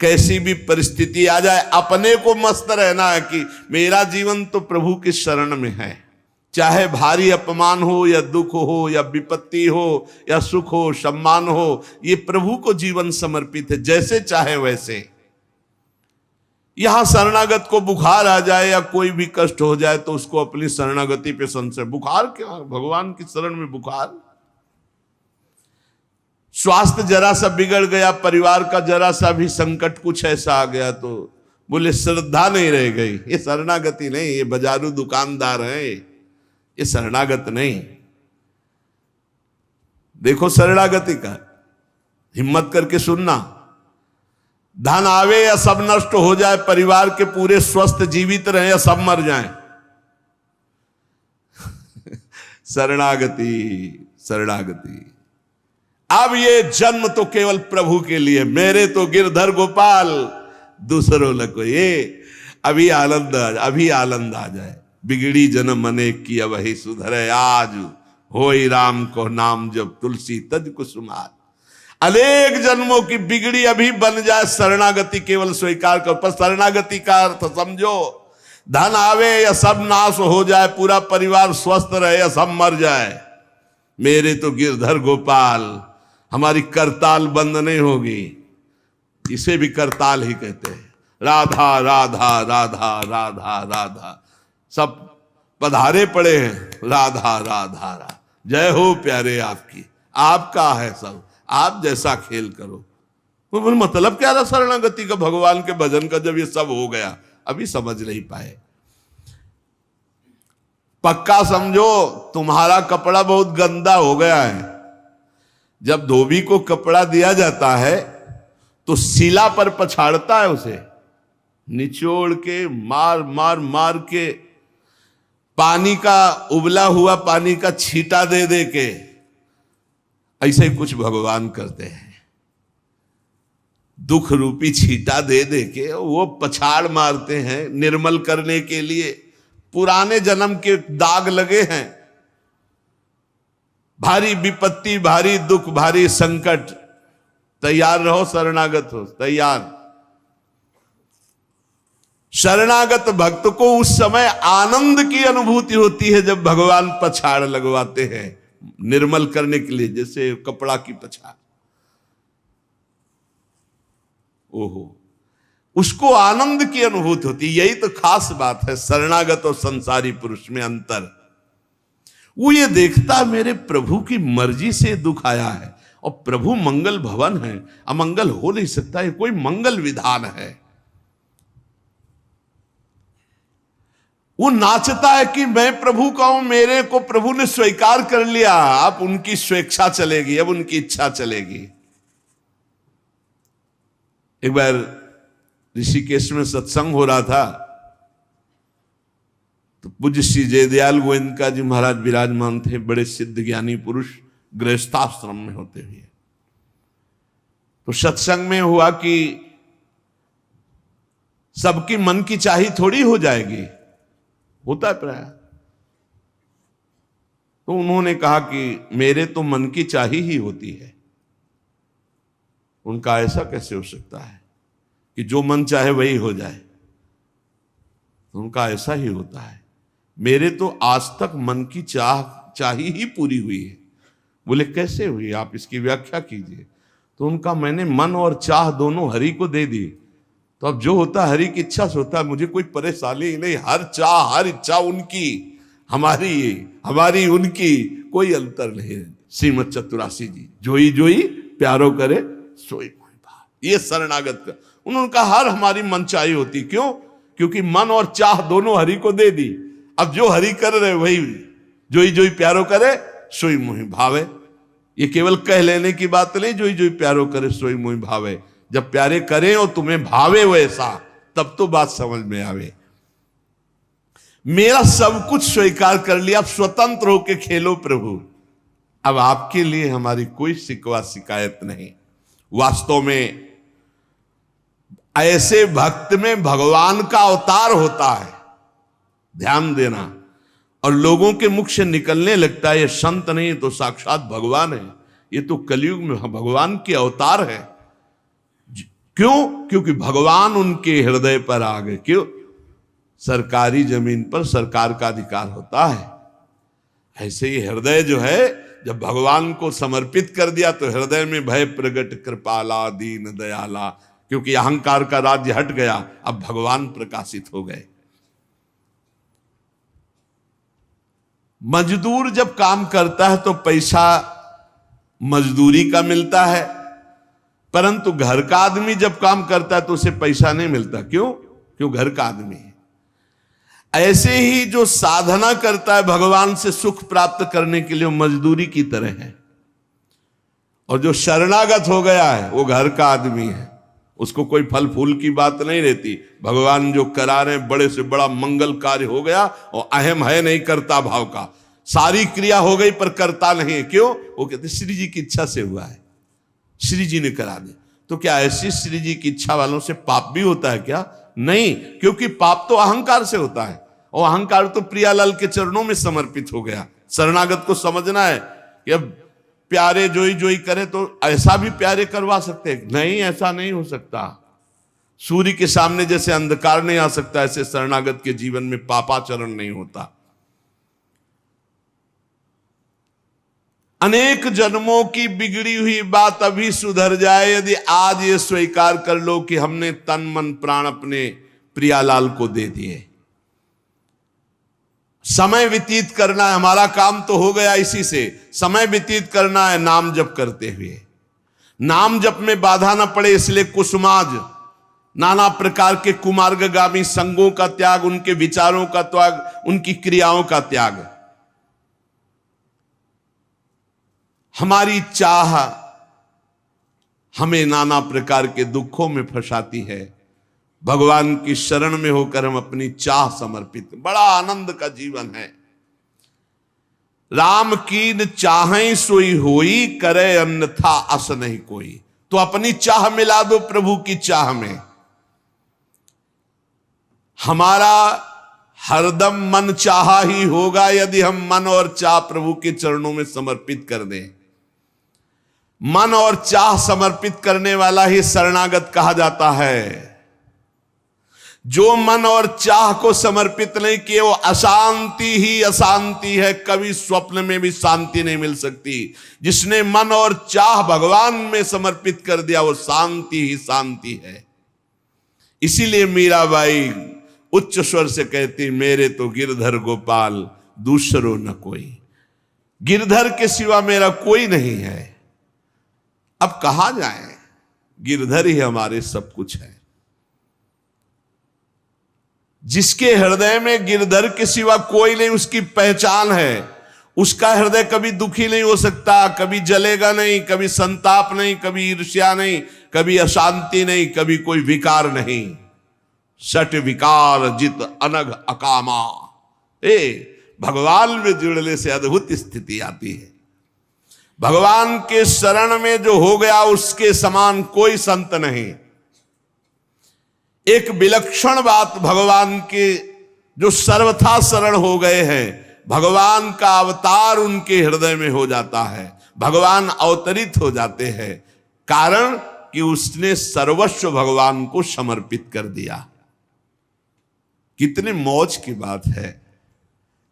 कैसी भी परिस्थिति आ जाए अपने को मस्त रहना है कि मेरा जीवन तो प्रभु की शरण में है। चाहे भारी अपमान हो या दुख हो या विपत्ति हो या सुख हो सम्मान हो, ये प्रभु को जीवन समर्पित है, जैसे चाहे वैसे। यहां शरणागत को बुखार आ जाए या कोई भी कष्ट हो जाए तो उसको अपनी शरणागति पे संशय। बुखार क्या, भगवान की शरण में बुखार। स्वास्थ्य जरा सा बिगड़ गया, परिवार का जरा सा भी संकट कुछ ऐसा आ गया तो बोले श्रद्धा नहीं रह गई। ये शरणागति नहीं, ये बाजारू दुकानदार है, ये शरणागत नहीं। देखो शरणागति का हिम्मत करके सुनना। धन आवे या सब नष्ट हो जाए, परिवार के पूरे स्वस्थ जीवित रहे या सब मर जाएं, शरणागति शरणागति। अब ये जन्म तो केवल प्रभु के लिए, मेरे तो गिरधर गोपाल दूसरों लगो। ये अभी आनंद आ जाए। बिगड़ी जन्म अनेक की वही सुधरे, आज होई राम को नाम जब तुलसी तज कुसुमार। अनेक जन्मों की बिगड़ी अभी बन जाए, शरणागति केवल स्वीकार कर। पर शरणागति का अर्थ समझो, धन आवे या सब नाश हो जाए, पूरा परिवार स्वस्थ रहे या सब मर जाए, मेरे तो गिरधर गोपाल, हमारी करताल बंद नहीं होगी। इसे भी करताल ही कहते हैं। राधा राधा राधा राधा राधा, सब पधारे पड़े हैं, राधा राधा राधा। जय हो प्यारे आपकी, आपका है सब, आप जैसा खेल करो। तो मतलब क्या रहा शरणागति का, भगवान के भजन का, जब ये सब हो गया अभी समझ नहीं पाए। पक्का समझो तुम्हारा कपड़ा बहुत गंदा हो गया है। जब धोबी को कपड़ा दिया जाता है तो शिला पर पछाड़ता है, उसे निचोड़ के मार मार मार के, पानी का उबला हुआ पानी का छींटा दे दे के, ऐसे ही कुछ भगवान करते हैं। दुख रूपी छींटा दे दे के वो पछाड़ मारते हैं निर्मल करने के लिए। पुराने जन्म के दाग लगे हैं, भारी विपत्ति, भारी दुख, भारी संकट, तैयार रहो, शरणागत हो, तैयार। शरणागत भक्त को उस समय आनंद की अनुभूति होती है जब भगवान पछाड़ लगवाते हैं निर्मल करने के लिए, जैसे कपड़ा की पछाड़। ओहो, उसको आनंद की अनुभूति होती। यही तो खास बात है शरणागत और संसारी पुरुष में अंतर। वो ये देखता मेरे प्रभु की मर्जी से दुख आया है और प्रभु मंगल भवन है, अमंगल हो नहीं सकता, ये कोई मंगल विधान है। वो नाचता है कि मैं प्रभु का हूं, मेरे को प्रभु ने स्वीकार कर लिया, अब उनकी स्वेच्छा चलेगी, अब उनकी इच्छा चलेगी। एक बार ऋषिकेश में सत्संग हो रहा था तो पूज्य श्री जयदयाल गोविंद जी महाराज विराजमान थे, बड़े सिद्ध ज्ञानी पुरुष, गृहस्थाश्रम में होते हुए। तो सत्संग में हुआ कि सबकी मन की चाही थोड़ी हो जाएगी, होता है प्राय। तो उन्होंने कहा कि मेरे तो मन की चाही ही होती है। उनका ऐसा कैसे हो सकता है कि जो मन चाहे वही हो जाए? उनका ऐसा ही होता है। मेरे तो आज तक मन की चाही ही पूरी हुई है। बोले कैसे हुई, आप इसकी व्याख्या कीजिए। तो उनका मैंने मन और चाह दोनों हरि को दे दी, तो अब जो होता हरि की इच्छा से होता है, मुझे कोई परेशानी ही नहीं। हर चाह हर इच्छा उनकी, हमारी उनकी, कोई अंतर नहीं। श्रीमद चतुरासी जी, जोई जोई प्यारो करे सोई मोहि भाव। ये शरणागत का उन्होंने कहा हर हमारी मन चाही होती। क्यों? क्योंकि मन और चाह दोनों हरि को दे दी। अब जो हरि कर रहे वही जोई जोई प्यारो करे सोई मोहि भावे। ये केवल कह लेने की बात नहीं, जोई जोई प्यारो करे सोई मोहि भावे। जब प्यारे करें और तुम्हें भावे वैसा, तब तो बात समझ में आवे। मेरा सब कुछ स्वीकार कर लिया, अब स्वतंत्र होके खेलो प्रभु। अब आपके लिए हमारी कोई शिकवा शिकायत नहीं। वास्तव में ऐसे भक्त में भगवान का अवतार होता है, ध्यान देना। और लोगों के मुख से निकलने लगता है ये संत नहीं तो साक्षात भगवान है, ये तो कलयुग में भगवान के अवतार है। क्यों? क्योंकि भगवान उनके हृदय पर आ गए। क्यों? सरकारी जमीन पर सरकार का अधिकार होता है। ऐसे ही हृदय जो है, जब भगवान को समर्पित कर दिया तो हृदय में भय प्रगट कृपाला दीन दयाला, क्योंकि अहंकार का राज्य हट गया, अब भगवान प्रकाशित हो गए। मजदूर जब काम करता है तो पैसा मजदूरी का मिलता है, परंतु घर का आदमी जब काम करता है तो उसे पैसा नहीं मिलता। क्यों? क्यों? घर का आदमी है। ऐसे ही जो साधना करता है भगवान से सुख प्राप्त करने के लिए, वो मजदूरी की तरह है। और जो शरणागत हो गया है वो घर का आदमी है, उसको कोई फल फूल की बात नहीं रहती। भगवान जो करा रहे बड़े से बड़ा मंगल कार्य हो गया, और अहम है नहीं करता भाव का, सारी क्रिया हो गई पर करता नहीं है। क्यों? वो कहते श्री जी की इच्छा से हुआ है, श्री जी ने करा दे। तो क्या ऐसी श्री जी की इच्छा वालों से पाप भी होता है क्या? नहीं, क्योंकि पाप तो अहंकार से होता है, और अहंकार तो प्रियालाल के चरणों में समर्पित हो गया। शरणागत को समझना है कि अब प्यारे जोई जोई करे तो ऐसा भी प्यारे करवा सकते हैं? नहीं, ऐसा नहीं हो सकता। सूर्य के सामने जैसे अंधकार नहीं आ सकता, ऐसे शरणागत के जीवन में पापाचरण नहीं होता। अनेक जन्मों की बिगड़ी हुई बात अभी सुधर जाए यदि आज ये स्वीकार कर लो कि हमने तन मन प्राण अपने प्रियालाल को दे दिए। समय व्यतीत करना है, हमारा काम तो हो गया इसी से। समय व्यतीत करना है नाम जप करते हुए। नाम जप में बाधा ना पड़े इसलिए कुसुमाज, नाना प्रकार के कुमार्गगामी संगों का त्याग, उनके विचारों का त्याग, उनकी क्रियाओं का त्याग। हमारी चाह हमें नाना प्रकार के दुखों में फंसाती है। भगवान की शरण में होकर हम अपनी चाह समर्पित, बड़ा आनंद का जीवन है। राम कीन चाहें सोई होई, करे अन्यथा अस नहीं कोई। तो अपनी चाह मिला दो प्रभु की चाह में। हमारा हरदम मन चाहा ही होगा यदि हम मन और चाह प्रभु के चरणों में समर्पित कर दें। मन और चाह समर्पित करने वाला ही शरणागत कहा जाता है। जो मन और चाह को समर्पित नहीं किए वो अशांति ही अशांति है, कभी स्वप्न में भी शांति नहीं मिल सकती। जिसने मन और चाह भगवान में समर्पित कर दिया वो शांति ही शांति है। इसीलिए मीराबाई उच्च स्वर से कहती, मेरे तो गिरधर गोपाल दूसरो न कोई। गिरधर के सिवा मेरा कोई नहीं है। अब कहा जाए, गिरधर ही हमारे सब कुछ है। जिसके हृदय में गिरधर के सिवा कोई नहीं, उसकी पहचान है। उसका हृदय कभी दुखी नहीं हो सकता, कभी जलेगा नहीं, कभी संताप नहीं, कभी ईर्ष्या नहीं, कभी अशांति नहीं, कभी कोई विकार नहीं। सट विकार जित अनघ अकामा। भगवान में जुड़ने से अद्भुत स्थिति आती है। भगवान के शरण में जो हो गया उसके समान कोई संत नहीं। एक विलक्षण बात, भगवान के जो सर्वथा शरण हो गए हैं, भगवान का अवतार उनके हृदय में हो जाता है। भगवान अवतरित हो जाते हैं, कारण कि उसने सर्वस्व भगवान को समर्पित कर दिया। कितने मौज की बात है,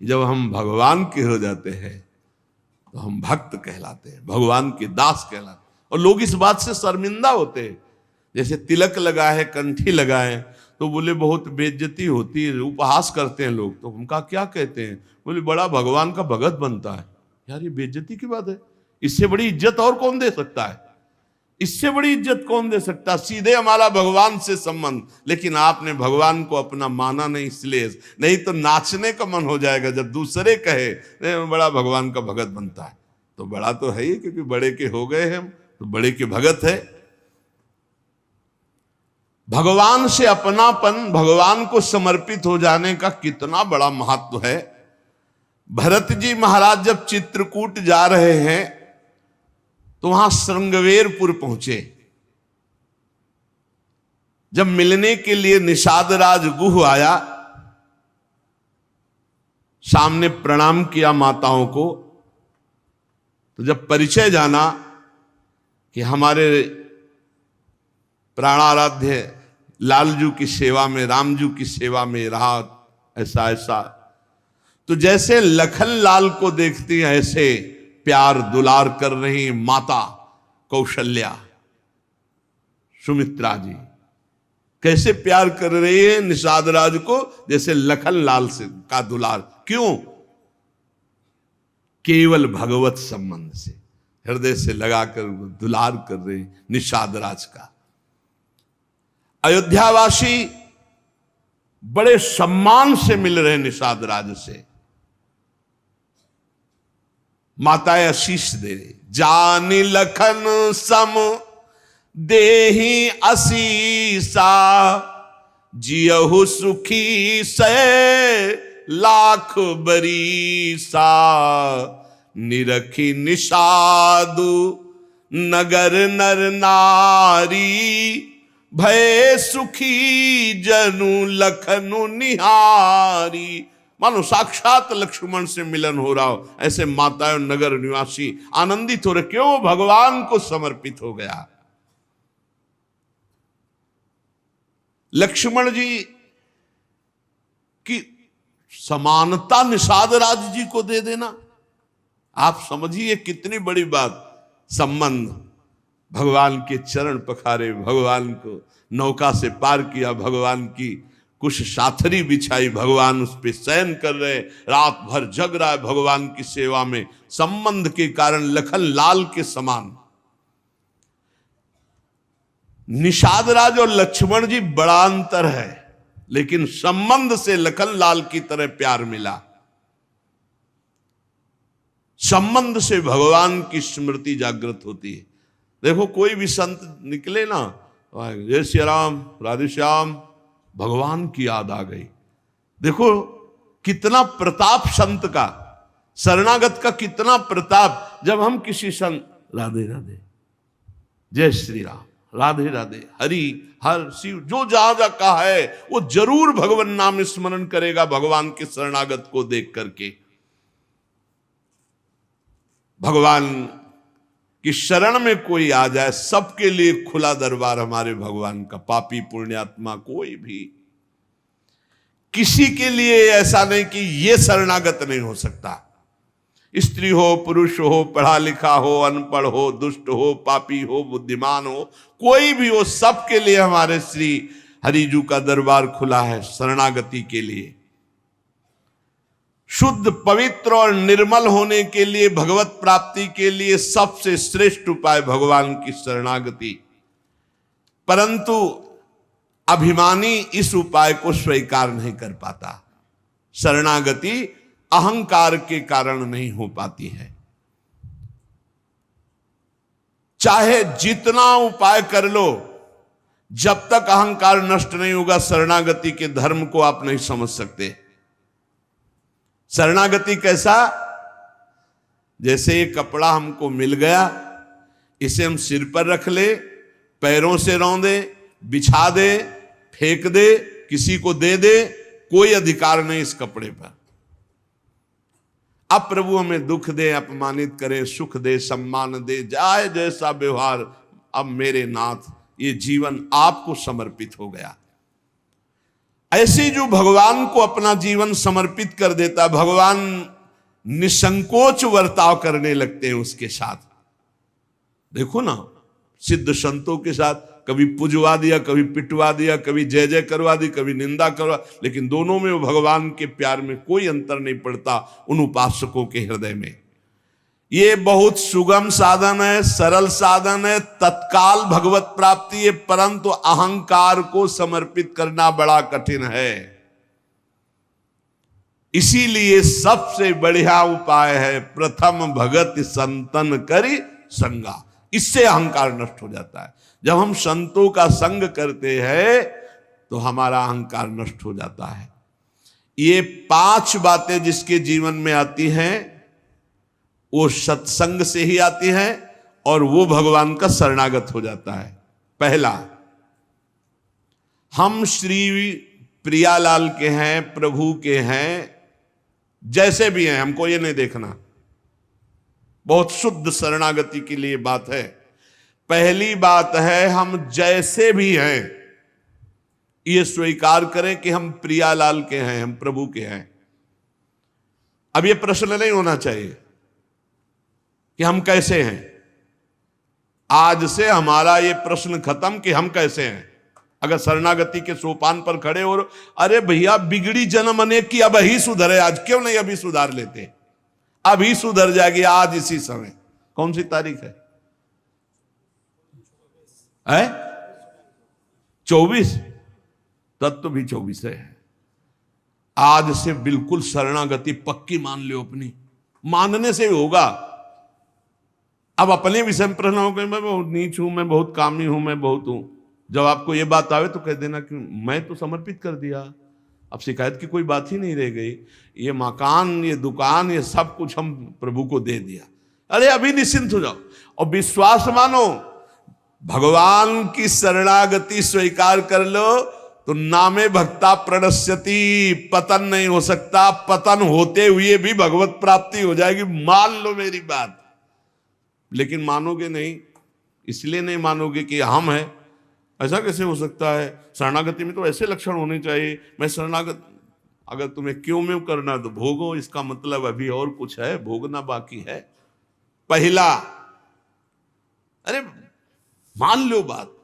जब हम भगवान के हो जाते हैं तो हम भक्त कहलाते हैं, भगवान के दास कहलाते हैं। और लोग इस बात से शर्मिंदा होते हैं। जैसे तिलक लगाए, कंठी लगाए तो बोले बहुत बेइज्जती होती है, उपहास करते हैं लोग। तो उनका क्या कहते हैं? बोले बड़ा भगवान का भगत बनता है। यार ये बेइज्जती की बात है। इससे बड़ी इज्जत और कौन दे सकता है? इससे बड़ी इज्जत कौन दे सकता? सीधे हमारा भगवान से संबंध। लेकिन आपने भगवान को अपना माना नहीं, इसलिए नहीं तो नाचने का मन हो जाएगा जब दूसरे कहे बड़ा भगवान का भगत बनता है। तो बड़ा तो है ही, क्योंकि बड़े के हो गए हम तो बड़े के भगत है। भगवान से अपनापन, भगवान को समर्पित हो जाने का कितना बड़ा महत्व है। भरत जी महाराज जब चित्रकूट जा रहे हैं तो वहां श्रृंगवेरपुर पहुंचे। जब मिलने के लिए निषाद राज गुह आया, सामने प्रणाम किया माताओं को। तो जब परिचय जाना कि हमारे प्राणाराध्य लालजू की सेवा में, रामजू की सेवा में रहा, ऐसा ऐसा। तो जैसे लखन लाल को देखती हैं ऐसे प्यार दुलार कर रही माता कौशल्या, सुमित्रा जी कैसे प्यार कर रही है निषाद राज को, जैसे लखन लाल से का दुलार। क्यों? केवल भगवत संबंध से, हृदय से लगाकर दुलार कर रही निषाद राज का। अयोध्यावासी बड़े सम्मान से मिल रहे निषाद राज से, माताएं आशीष दे रही। जानी लखन सम देही असीसा, जियहु सुखी से लाख बरीसा, निरखी निषादु नगर नर नारी, भय सुखी जनु लखनु निहारी। मानो साक्षात लक्ष्मण से मिलन हो रहा हो, ऐसे माताएं नगर निवासी आनंदित हो रहे। क्यों? भगवान को समर्पित हो गया। लक्ष्मण जी की समानता निषाद राज जी को दे देना, आप समझिए कितनी बड़ी बात। संबंध, भगवान के चरण पखारे, भगवान को नौका से पार किया, भगवान की कुछ साथरी बिछाई, भगवान उस पे शयन कर रहे, रात भर जग रहा है भगवान की सेवा में। संबंध के कारण लखन लाल के समान। निषाद राज और लक्ष्मण जी बड़ा अंतर है, लेकिन संबंध से लखन लाल की तरह प्यार मिला। संबंध से भगवान की स्मृति जागृत होती है। देखो कोई भी संत निकले ना, जय श्री राम, राधे श्याम, भगवान की याद आ गई। देखो कितना प्रताप संत का, शरणागत का कितना प्रताप। जब हम किसी संत, राधे राधे, जय श्री राम, राधे राधे, हरि हर शिव, जो जहां जहां कहा है वो जरूर भगवान नाम स्मरण करेगा भगवान के शरणागत को देख करके। भगवान की शरण में कोई आ जाए, सबके लिए खुला दरबार हमारे भगवान का। पापी पुण्यात्मा कोई भी, किसी के लिए ऐसा नहीं कि ये शरणागत नहीं हो सकता। स्त्री हो, पुरुष हो, पढ़ा लिखा हो, अनपढ़ हो, दुष्ट हो, पापी हो, बुद्धिमान हो, कोई भी हो, सबके लिए हमारे श्री हरिजू का दरबार खुला है शरणागति के लिए। शुद्ध, पवित्र और निर्मल होने के लिए, भगवत प्राप्ति के लिए सबसे श्रेष्ठ उपाय भगवान की शरणागति। परंतु अभिमानी इस उपाय को स्वीकार नहीं कर पाता। शरणागति अहंकार के कारण नहीं हो पाती है। चाहे जितना उपाय कर लो, जब तक अहंकार नष्ट नहीं होगा, शरणागति के धर्म को आप नहीं समझ सकते। शरणागति कैसा? जैसे ये कपड़ा हमको मिल गया, इसे हम सिर पर रख ले, पैरों से रौंदे, बिछा दे, फेंक दे, किसी को दे दे, कोई अधिकार नहीं इस कपड़े पर। अब प्रभु हमें दुख दे, अपमानित करे, सुख दे, सम्मान दे, जाए जैसा व्यवहार, अब मेरे नाथ ये जीवन आपको समर्पित हो गया। ऐसे जो भगवान को अपना जीवन समर्पित कर देता, भगवान निसंकोच वर्ताव करने लगते हैं उसके साथ। देखो ना, सिद्ध संतों के साथ कभी पुजवा दिया, कभी पिटवा दिया, कभी जय जय करवा दी, कभी निंदा करवा, लेकिन दोनों में वो भगवान के प्यार में कोई अंतर नहीं पड़ता उन उपासकों के हृदय में। ये बहुत सुगम साधन है, सरल साधन है, तत्काल भगवत प्राप्ति है, परंतु अहंकार को समर्पित करना बड़ा कठिन है। इसीलिए सबसे बढ़िया उपाय है प्रथम भगत संतन करि संगा। इससे अहंकार नष्ट हो जाता है। जब हम संतों का संग करते हैं तो हमारा अहंकार नष्ट हो जाता है। ये 5 बातें जिसके जीवन में आती हैं वो सत्संग से ही आती हैं और वो भगवान का शरणागत हो जाता है। पहला, हम श्री प्रियालाल के हैं, प्रभु के हैं, जैसे भी हैं, हमको ये नहीं देखना। बहुत शुद्ध शरणागति के लिए बात है। पहली बात है हम जैसे भी हैं ये स्वीकार करें कि हम प्रियालाल के हैं, हम प्रभु के हैं। अब ये प्रश्न नहीं होना चाहिए कि हम कैसे हैं। आज से हमारा ये प्रश्न खत्म कि हम कैसे हैं। अगर शरणागति के सोपान पर खड़े हो, अरे भैया बिगड़ी जन्म अनेक की, अब ही सुधरे, आज क्यों नहीं अभी सुधार लेते, अभी सुधर जाएगी आज इसी समय। कौन सी तारीख है? 24। तत्व भी 24 है। आज से बिल्कुल शरणागति पक्की मान लो अपनी, मानने से होगा। अब अपने विषय में प्रश्न हो गए, मैं बहुत नीच हूं, मैं बहुत कामी हूं, मैं बहुत हूं। जब आपको ये बात आवे तो कह देना कि मैं तो समर्पित कर दिया, अब शिकायत की कोई बात ही नहीं रह गई। ये मकान, ये दुकान, ये सब कुछ हम प्रभु को दे दिया। अरे अभी निश्चिंत हो जाओ और विश्वास मानो, भगवान की शरणागति स्वीकार कर लो तो नामे भक्ता प्रणश्यति, पतन नहीं हो सकता। पतन होते हुए भी भगवत प्राप्ति हो जाएगी, मान लो मेरी बात। लेकिन मानोगे नहीं, इसलिए नहीं मानोगे कि हम हैं। ऐसा कैसे हो सकता है? शरणागति में तो ऐसे लक्षण होने चाहिए। मैं शरणागत, अगर तुम्हें क्यों में करना तो भोगो, इसका मतलब अभी और कुछ है, भोगना बाकी है। पहला, अरे मान लो बात,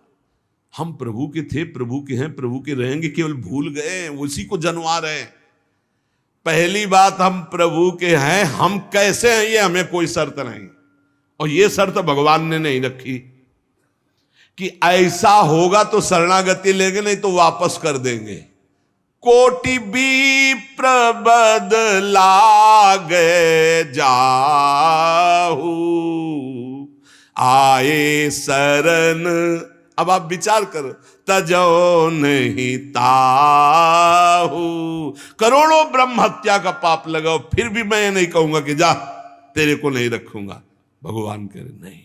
हम प्रभु के थे, प्रभु के हैं, प्रभु के रहेंगे, केवल भूल गए, उसी को जनवा रहे हैं। पहली बात, हम प्रभु के हैं, हम कैसे हैं ये हमें कोई शर्त नहीं, और ये शर्त भगवान ने नहीं रखी कि ऐसा होगा तो शरणागति लेंगे, नहीं तो वापस कर देंगे। कोटि भी प्रबदला गए जाहू, आए शरण। अब आप विचार करो, तजो नहीं ताहू। करोड़ों ब्रह्म हत्या का पाप लगाओ, फिर भी मैं नहीं कहूंगा कि जा तेरे को नहीं रखूंगा। भगवान कह रहे नहीं,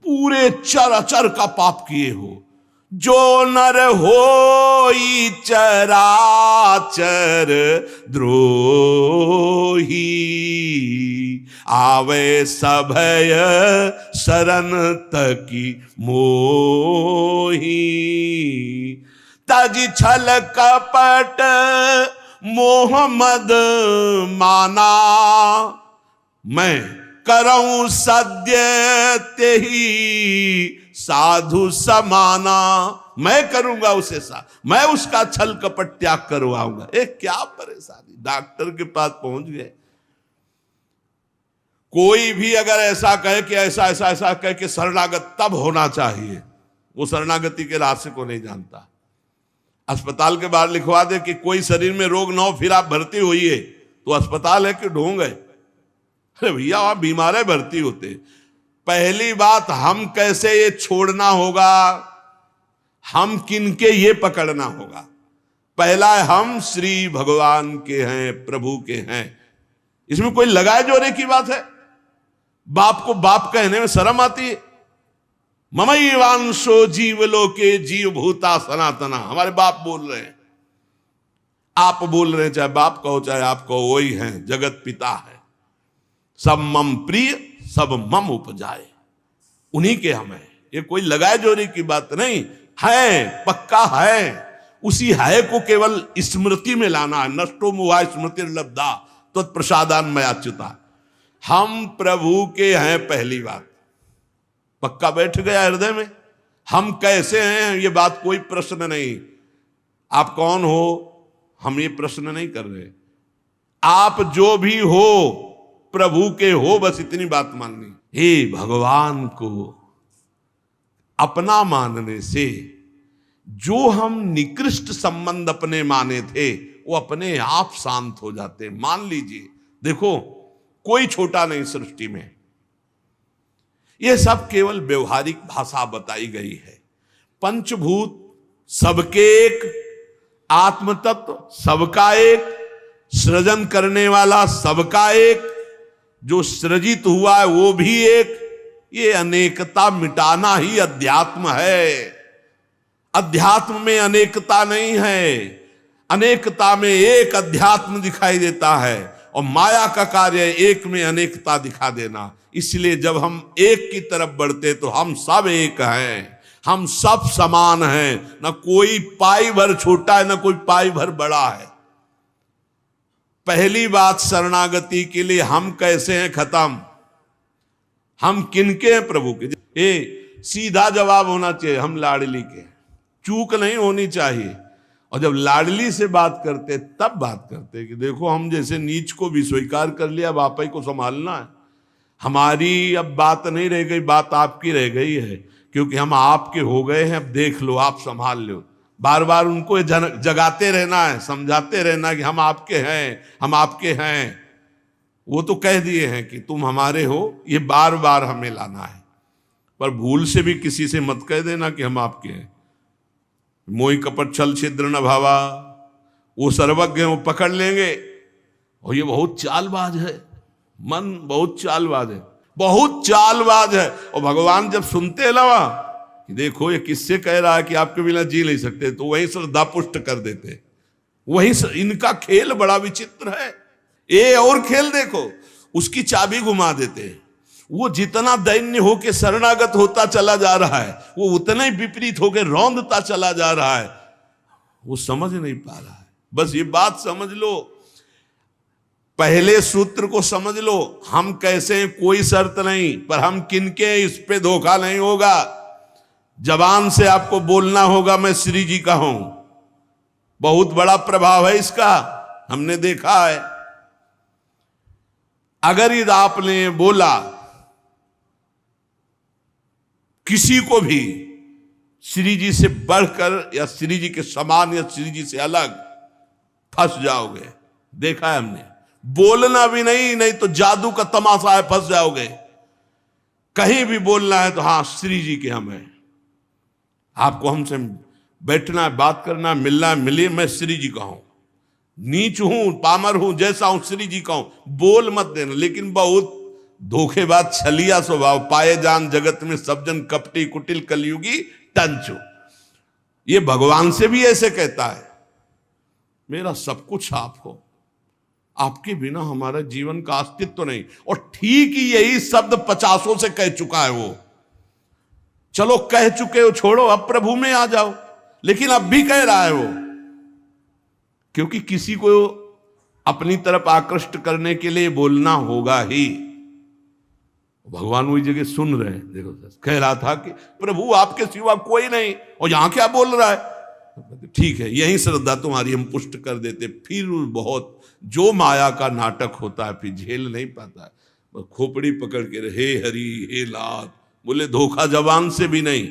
पूरे चराचर का पाप किए हो, जो नर होई चराचर द्रोही, आवे सभय शरण तकी मोही। तज छल कपट मोहम्मद माना, मैं करऊं सद्य तेही साधु समाना। मैं करूंगा उसे मैं उसका छल कपट त्याग करवाऊंगा। क्या परेशानी, डॉक्टर के पास पहुंच गए। कोई भी अगर ऐसा कहे कि ऐसा ऐसा ऐसा कहे कि शरणागत तब होना चाहिए, वो शरणागति के रास्ते को नहीं जानता। अस्पताल के बाहर लिखवा दे कि कोई शरीर में रोग ना हो फिर आप भर्ती होइए, तो अस्पताल है कि ढोंग है? अरे भैया वहां बीमार है, भर्ती होते। पहली बात, हम कैसे ये छोड़ना होगा, हम किनके ये पकड़ना होगा। पहला है, हम श्री भगवान के हैं, प्रभु के हैं। इसमें कोई लगाए जोरे की बात है? बाप को बाप कहने में शर्म आती है। ममैवांशो जीवलोके जीव भूता सनातना, हमारे बाप बोल रहे हैं, आप बोल रहे हैं, चाहे बाप कहो चाहे आप कहो, वही हैं, जगत पिता है। सब मम प्रिय, सब मम उपजाए, उन्हीं के हम हैं। ये कोई लगाए जोरी की बात नहीं है, पक्का है। उसी है को केवल स्मृति में लाना है। नष्टो मुआ स्मृति लब्धा तत्प्रसादान मयाच्युता। हम प्रभु के हैं, पहली बात पक्का बैठ गया हृदय में। हम कैसे हैं ये बात कोई प्रश्न नहीं। आप कौन हो हम ये प्रश्न नहीं कर रहे। आप जो भी हो प्रभु के हो, बस इतनी बात माननी। हे भगवान को अपना मानने से जो हम निकृष्ट संबंध अपने माने थे वो अपने आप शांत हो जाते। मान लीजिए, देखो कोई छोटा नहीं सृष्टि में, यह सब केवल व्यवहारिक भाषा बताई गई है। पंचभूत सबके एक, आत्म तत्व सबका एक, सृजन करने वाला सबका एक, जो सृजित हुआ है वो भी एक। ये अनेकता मिटाना ही अध्यात्म है। अध्यात्म में अनेकता नहीं है, अनेकता में एक अध्यात्म दिखाई देता है। और माया का कार्य है एक में अनेकता दिखा देना। इसलिए जब हम एक की तरफ बढ़ते तो हम सब एक हैं, हम सब समान हैं, ना कोई पाई भर छोटा है ना कोई पाई भर बड़ा है। पहली बात शरणागति के लिए हम कैसे हैं खत्म, हम किनके हैं प्रभु के। सीधा जवाब होना चाहिए, हम लाडली के, चूक नहीं होनी चाहिए। और जब लाडली से बात करते तब बात करते कि देखो हम जैसे नीच को भी स्वीकार कर लिया, अब आप ही को संभालना है, हमारी अब बात नहीं रह गई, बात आपकी रह गई है, क्योंकि हम आपके हो गए हैं, अब देख लो आप संभाल लो। बार बार उनको जगाते रहना है, समझाते रहना कि हम आपके हैं, हम आपके हैं। वो तो कह दिए हैं कि तुम हमारे हो, ये बार बार हमें लाना है। पर भूल से भी किसी से मत कह देना कि हम आपके हैं। मोहि कपट छल छिद्र न भावा, वो सर्वज्ञ हैं, वो पकड़ लेंगे। और ये बहुत चालबाज है, मन बहुत चालबाज है, बहुत चालबाज है। और भगवान जब सुनते लवा कि देखो ये किससे कह रहा है कि आपके बिना जी नहीं सकते, तो वहीं श्रद्धा पुष्ट कर देते। वहीं इनका खेल बड़ा विचित्र है। ये और खेल देखो, उसकी चाबी घुमा देते। वो जितना दैन्य होके शरणागत होता चला जा रहा है, वो उतना ही विपरीत होके रौंदता चला जा रहा है। वो समझ नहीं पा रहा है। बस ये बात समझ लो, पहले सूत्र को समझ लो, हम कैसे हैं कोई शर्त नहीं, पर हम किनके हैं इस पे धोखा नहीं होगा। जबान से आपको बोलना होगा मैं श्री जी का हूं, बहुत बड़ा प्रभाव है इसका, हमने देखा है। अगर यदि आपने बोला किसी को भी श्री जी से बढ़कर या श्री जी के समान या श्री जी से अलग, फंस जाओगे। देखा है हमने, बोलना भी नहीं, नहीं तो जादू का तमाशा है, फंस जाओगे। कहीं भी बोलना है तो हाँ श्री जी के हम हैं, आपको हमसे बैठना है, बात करना है, मिलना है, मिलिए, मैं श्री जी का हूं, नीच हूं, पामर हूं, जैसा हूं श्री जी का हूं, बोल मत देना। लेकिन बहुत धोखेबाज छलिया स्वभाव, पाए जान जगत में सब जन कपटी कुटिल कलयुगी टंचो। ये भगवान से भी ऐसे कहता है, मेरा सब कुछ आप हो, आपके बिना हमारा जीवन का अस्तित्व तो नहीं। और ठीक ही यही शब्द 50 से कह चुका है वो। चलो कह चुके हो, छोड़ो, अब प्रभु में आ जाओ। लेकिन अब भी कह रहा है वो, क्योंकि किसी को अपनी तरफ आकृष्ट करने के लिए बोलना होगा ही। भगवान वही जगह सुन रहे हैं। देखो कह रहा था कि प्रभु आपके सिवा कोई नहीं, और यहां क्या बोल रहा है। ठीक है, यही श्रद्धा तुम्हारी हम पुष्ट कर देते। फिर बहुत जो माया का नाटक होता है, फिर झेल नहीं पाता है, खोपड़ी पकड़ के हे हरि हे लात। बोले धोखा जबान से भी नहीं,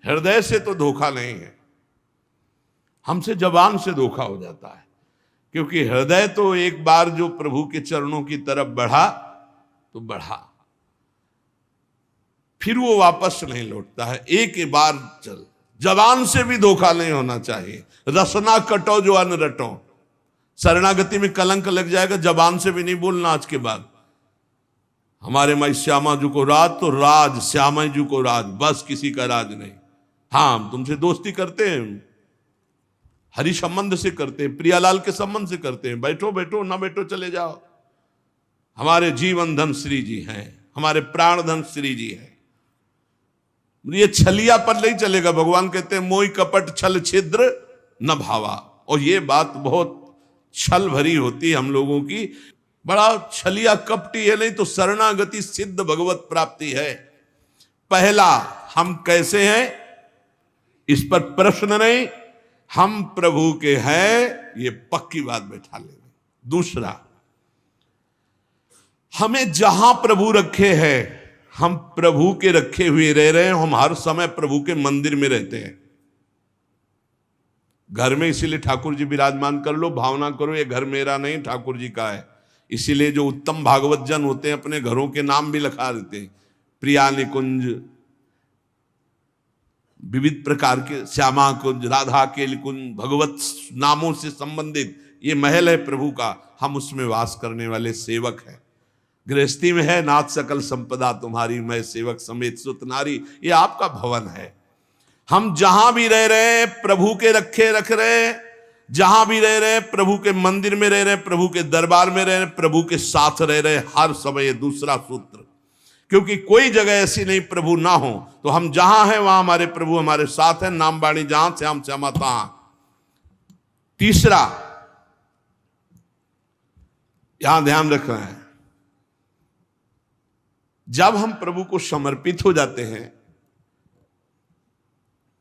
हृदय से तो धोखा नहीं है, हमसे जबान से धोखा हो जाता है। क्योंकि हृदय तो एक बार जो प्रभु के चरणों की तरफ बढ़ा तो बढ़ा, फिर वो वापस नहीं लौटता है। एक बार चल, जबान से भी धोखा नहीं होना चाहिए। रसना कटो जो अन्न रटो, शरणागति में कलंक लग जाएगा। जबान से भी नहीं बोलना आज के बाद, हमारे माई श्यामा जी को राज तो राज, श्यामा जी को राज, बस किसी का राज नहीं। हाँ हम तुमसे दोस्ती करते हैं, हरि संबंध से करते हैं, प्रियालाल के संबंध से करते हैं, बैठो बैठो, ना बैठो चले जाओ। हमारे जीवन धन श्री जी हैं, हमारे प्राण धन श्री जी हैं। ये छलिया पर नहीं चलेगा। भगवान कहते हैं मोहि कपट छल छिद्र न भावा। और ये बात बहुत छल भरी होती है हम लोगों की, बड़ा छलिया कपटी है। नहीं तो शरणागति सिद्ध भगवत प्राप्ति है। पहला, हम कैसे हैं इस पर प्रश्न नहीं, हम प्रभु के हैं, ये पक्की बात बैठा लेना। दूसरा, हमें जहां प्रभु रखे हैं, हम प्रभु के रखे हुए रह रहे हैं। हम हर समय प्रभु के मंदिर में रहते हैं, घर में। इसीलिए ठाकुर जी विराजमान कर लो, भावना करो ये घर मेरा नहीं ठाकुर जी का है। इसीलिए जो उत्तम भागवत जन होते हैं अपने घरों के नाम भी लिखा देते हैं, प्रिया निकुंज, विविध प्रकार के श्यामा कुंज, राधा के कुंज, भगवत नामों से संबंधित ये महल है प्रभु का। हम उसमें वास करने वाले सेवक हैं। गृहस्थी में है नाथ सकल संपदा तुम्हारी, मैं सेवक समेत सुत नारी, ये आपका भवन है। हम जहां भी रह रहे हैं प्रभु के रखे रख रहे हैं। जहां भी रह रहे, प्रभु के मंदिर में रह रहे, प्रभु के दरबार में रह रहे, प्रभु के साथ रह रहे हर समय। दूसरा सूत्र, क्योंकि कोई जगह ऐसी नहीं प्रभु ना हो, तो हम जहां हैं वहां हमारे प्रभु हमारे साथ हैं। नाम बाणी जहां से हम समाता। तीसरा यहां ध्यान रखना है, जब हम प्रभु को समर्पित हो जाते हैं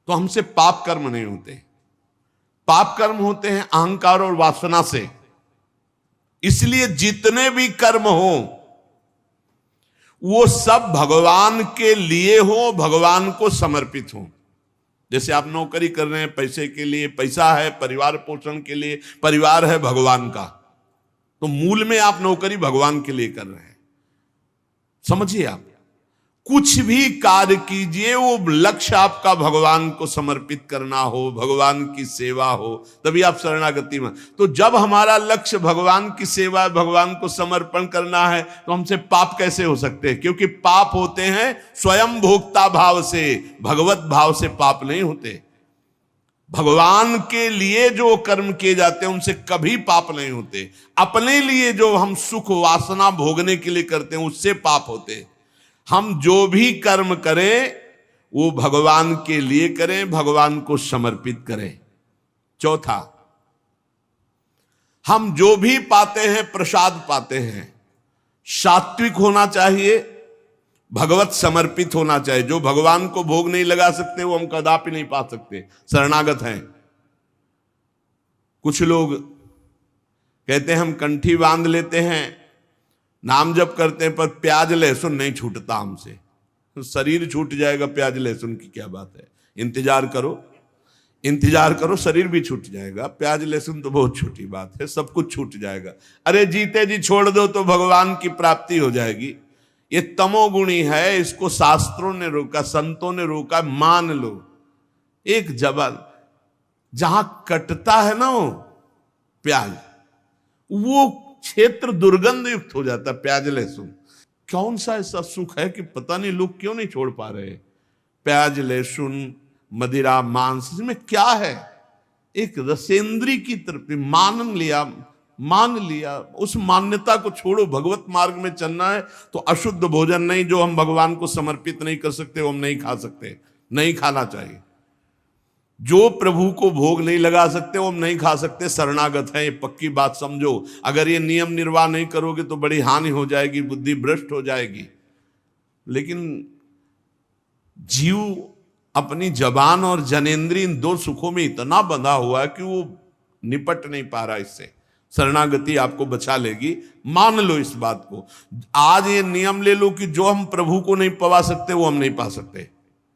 तो हमसे पाप कर्म नहीं होते। पाप कर्म होते हैं अहंकार और वासना से। इसलिए जितने भी कर्म हो वो सब भगवान के लिए हो, भगवान को समर्पित हो। जैसे आप नौकरी कर रहे हैं पैसे के लिए, पैसा है परिवार पोषण के लिए, परिवार है भगवान का, तो मूल में आप नौकरी भगवान के लिए कर रहे हैं। समझिए, आप कुछ भी कार्य कीजिए वो लक्ष्य आपका भगवान को समर्पित करना हो, भगवान की सेवा हो, तभी आप शरणागति में। तो जब हमारा लक्ष्य भगवान की सेवा, भगवान को समर्पण करना है, तो हमसे पाप कैसे हो सकते हैं? क्योंकि पाप होते हैं स्वयं भोक्ता भाव से, भगवत भाव से पाप नहीं होते। भगवान के लिए जो कर्म किए जाते हैं उनसे कभी पाप नहीं होते। अपने लिए जो हम सुख वासना भोगने के लिए करते हैं उससे पाप होते। हम जो भी कर्म करें वो भगवान के लिए करें, भगवान को समर्पित करें। चौथा, हम जो भी पाते हैं प्रसाद पाते हैं, सात्विक होना चाहिए, भगवत समर्पित होना चाहिए। जो भगवान को भोग नहीं लगा सकते वो हम कदापि नहीं पा सकते, शरणागत हैं। कुछ लोग कहते हैं हम कंठी बांध लेते हैं, नाम जप करते हैं, पर प्याज लहसुन नहीं छूटता हमसे। तो शरीर छूट जाएगा, प्याज लहसुन की क्या बात है? इंतजार करो, इंतजार करो, शरीर भी छूट जाएगा। प्याज लहसुन तो बहुत छोटी बात है, सब कुछ छूट जाएगा। अरे जीते जी छोड़ दो तो भगवान की प्राप्ति हो जाएगी। ये तमोगुणी है, इसको शास्त्रों ने रोका, संतों ने रोका। मान लो एक जबल जहां कटता है ना वो प्याज, वो क्षेत्र दुर्गंध युक्त हो जाता है। प्याज लहसुन कौन सा ऐसा सुख है कि पता नहीं लोग क्यों नहीं छोड़ पा रहे? प्याज लहसुन, मदिरा, मांस, इसमें क्या है? एक रसेंद्री की तरफ मान लिया, उस मान्यता को छोड़ो। भगवत मार्ग में चलना है तो अशुद्ध भोजन नहीं, जो हम भगवान को समर्पित नहीं कर सकते वो हम नहीं खा सकते, नहीं खाना चाहिए। जो प्रभु को भोग नहीं लगा सकते वो हम नहीं खा सकते, शरणागत है। ये पक्की बात समझो। अगर ये नियम निर्वाह नहीं करोगे तो बड़ी हानि हो जाएगी, बुद्धि भ्रष्ट हो जाएगी। लेकिन जीव अपनी जबान और जनेंद्रिय इन दो सुखों में इतना बंधा हुआ है कि वो निपट नहीं पा रहा इससे। शरणागति आपको बचा लेगी, मान लो इस बात को। आज ये नियम ले लो कि जो हम प्रभु को नहीं पवा सकते वो हम नहीं पा सकते।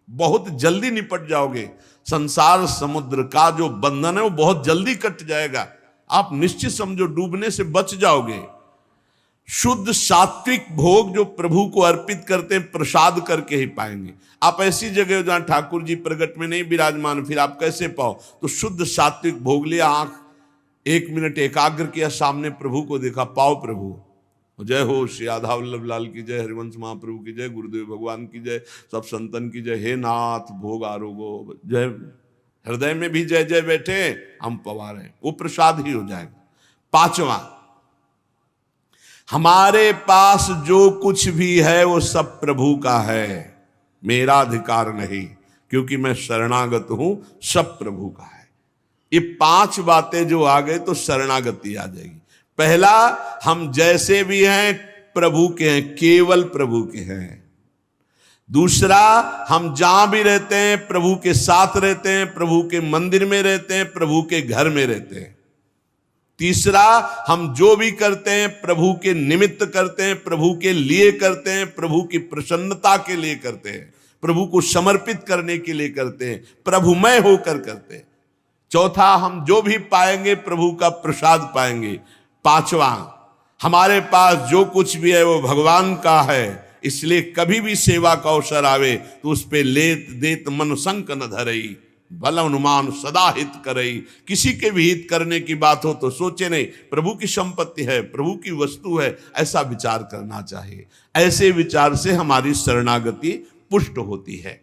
बहुत जल्दी निपट जाओगे। संसार समुद्र का जो बंधन है वो बहुत जल्दी कट जाएगा। आप निश्चित समझो, डूबने से बच जाओगे। शुद्ध सात्विक भोग जो प्रभु को अर्पित करते हैं प्रसाद करके ही पाएंगे। आप ऐसी जगह जहां ठाकुर जी प्रगट में नहीं विराजमान, फिर आप कैसे पाओ? तो शुद्ध सात्विक भोग लिया, आंख 1 मिनट एकाग्र किया, सामने प्रभु को देखा, पाओ प्रभु। जय हो श्री राधा वल्लभ लाल की जय, हरिवंश महाप्रभु की जय, गुरुदेव भगवान की जय, सब संतन की जय। हे नाथ भोग आरोगो जय। हृदय में भी जय जय बैठे, हम पवा रहे, वो प्रसाद ही हो जाएगा। पांचवा, हमारे पास जो कुछ भी है वो सब प्रभु का है, मेरा अधिकार नहीं, क्योंकि मैं शरणागत हूं, सब प्रभु का है। ये 5 बातें जो आ गए तो शरणागति आ जाएगी। पहला, हम जैसे भी हैं प्रभु के हैं, केवल प्रभु के हैं। दूसरा, हम जहां भी रहते हैं प्रभु के साथ रहते हैं, प्रभु के मंदिर में रहते हैं, प्रभु के घर में रहते हैं। तीसरा, हम जो भी करते हैं प्रभु के निमित्त करते हैं, प्रभु के लिए करते हैं, प्रभु की प्रसन्नता के लिए करते हैं, प्रभु को समर्पित करने के लिए करते हैं, प्रभुमय होकर करते हैं। चौथा, हम जो भी पाएंगे प्रभु का प्रसाद पाएंगे। पांचवा, हमारे पास जो कुछ भी है वो भगवान का है, इसलिए कभी भी सेवा का अवसर आवे तो उस पे लेत देत मन संक न धरई, भल अनुमान सदा हित करई। किसी के भी हित करने की बात हो तो सोचे नहीं, प्रभु की संपत्ति है, प्रभु की वस्तु है, ऐसा विचार करना चाहिए। ऐसे विचार से हमारी शरणागति पुष्ट होती है।